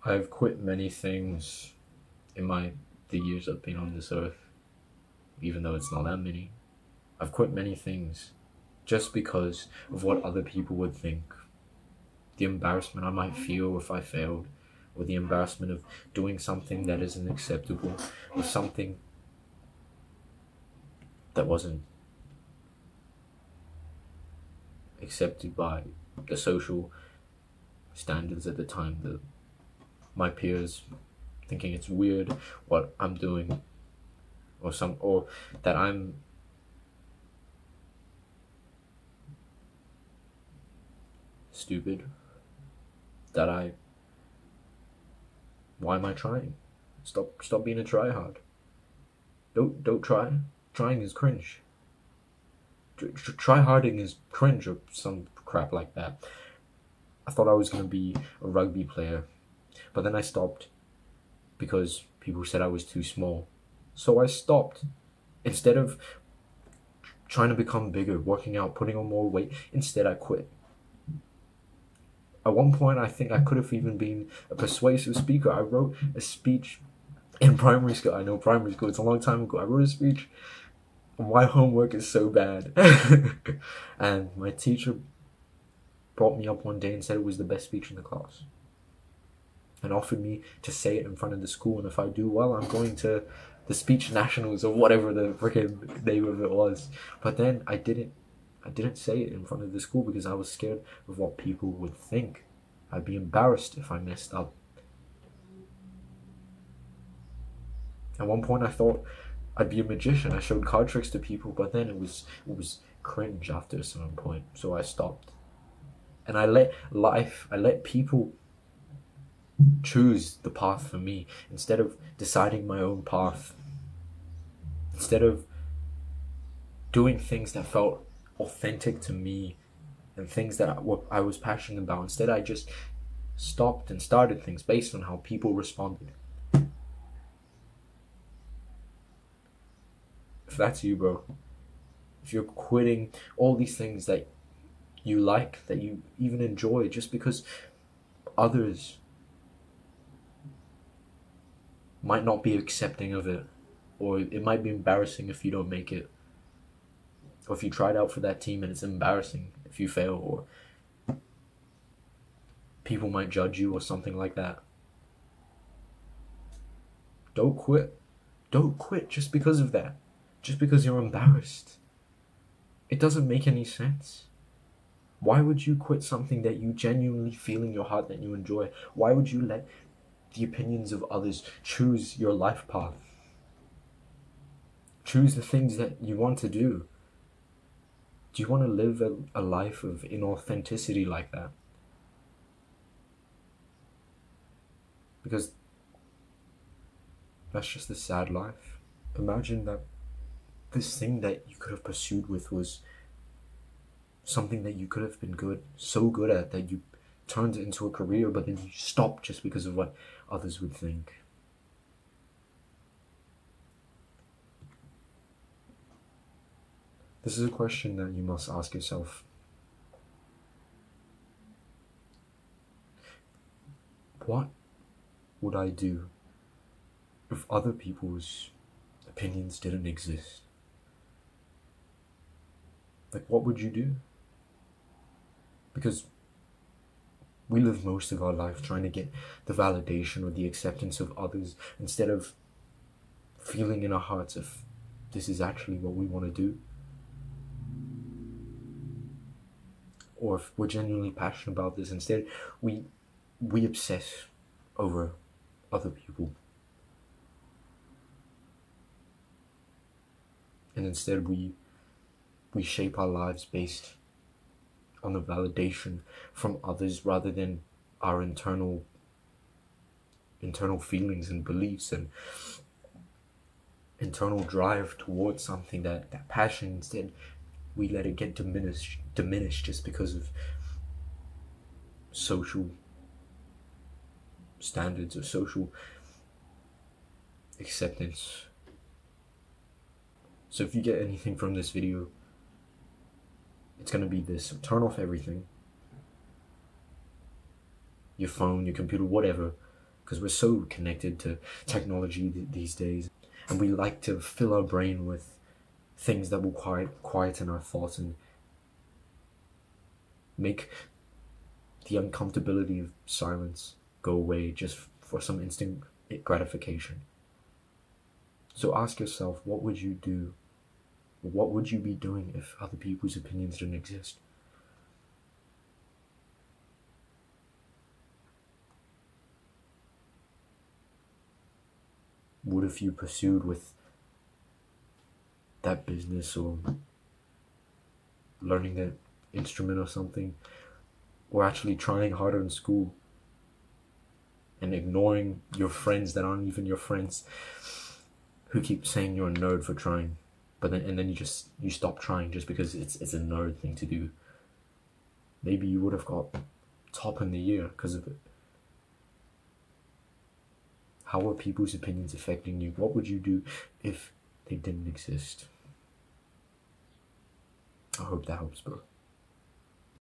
I've quit many things in the years I've been on this earth, even though it's not that many. I've quit many things just because of what other people would think. The embarrassment I might feel if I failed, or the embarrassment of doing something that isn't acceptable, or something that wasn't accepted by the social standards at the time, my peers thinking it's weird what I'm doing, or that I'm stupid, that I why am I trying? Stop being a tryhard. Don't try. Trying is cringe. Tryharding is cringe or some crap like that. I thought I was gonna be a rugby player, but then I stopped because people said I was too small. So I stopped. Instead of trying to become bigger, working out, putting on more weight, instead I quit. At one point, I think I could have even been a persuasive speaker. I wrote a speech in primary school. I know primary school, it's a long time ago. I wrote a speech. My homework is so bad. And my teacher brought me up one day and said it was the best speech in the class. And offered me to say it in front of the school. And if I do well, I'm going to the speech nationals or whatever the freaking name of it was. But then I didn't say it in front of the school because I was scared of what people would think. I'd be embarrassed if I messed up. At one point I thought I'd be a magician. I showed card tricks to people, but then it was cringe after a certain point, so I stopped. And I let people choose the path for me instead of deciding my own path. Instead of doing things that felt authentic to me and things that I was passionate about. Instead, I just stopped and started things based on how people responded. If that's you, bro, if you're quitting all these things that you like, that you even enjoy, just because others might not be accepting of it, or it might be embarrassing if you don't make it, or if you tried out for that team and it's embarrassing if you fail, or people might judge you or something like that. Don't quit. Don't quit just because of that. Just because you're embarrassed. It doesn't make any sense. Why would you quit something that you genuinely feel in your heart that you enjoy? Why would you let the opinions of others choose your life path? Choose the things that you want to do. Do you want to live a life of inauthenticity like that? Because that's just a sad life. Imagine that this thing that you could have pursued with was something that you could have been so good at that you turned it into a career, but then you stopped just because of what others would think. This is a question that you must ask yourself. What would I do if other people's opinions didn't exist? Like, what would you do? Because we live most of our life trying to get the validation or the acceptance of others instead of feeling in our hearts if this is actually what we want to do. Or if we're genuinely passionate about this. Instead, we obsess over other people. And instead we shape our lives based on the validation from others rather than our internal feelings and beliefs and internal drive towards something, that passion. Instead, we let it get diminished just because of social standards or social acceptance. So if you get anything from this video, it's going to be this: turn off everything, your phone, your computer, whatever, because we're so connected to technology these days, and we like to fill our brain with things that will quieten our thoughts and make the uncomfortability of silence go away just for some instant gratification. So ask yourself, what would you do? What would you be doing if other people's opinions didn't exist? What if you pursued with that business or learning that instrument or something, or actually trying harder in school and ignoring your friends that aren't even your friends, who keep saying you're a nerd for trying, but then you stop trying just because it's a nerd thing to do? Maybe you would have got top in the year because of it. How are people's opinions affecting you? What would you do if they didn't exist? I hope that helps, bro.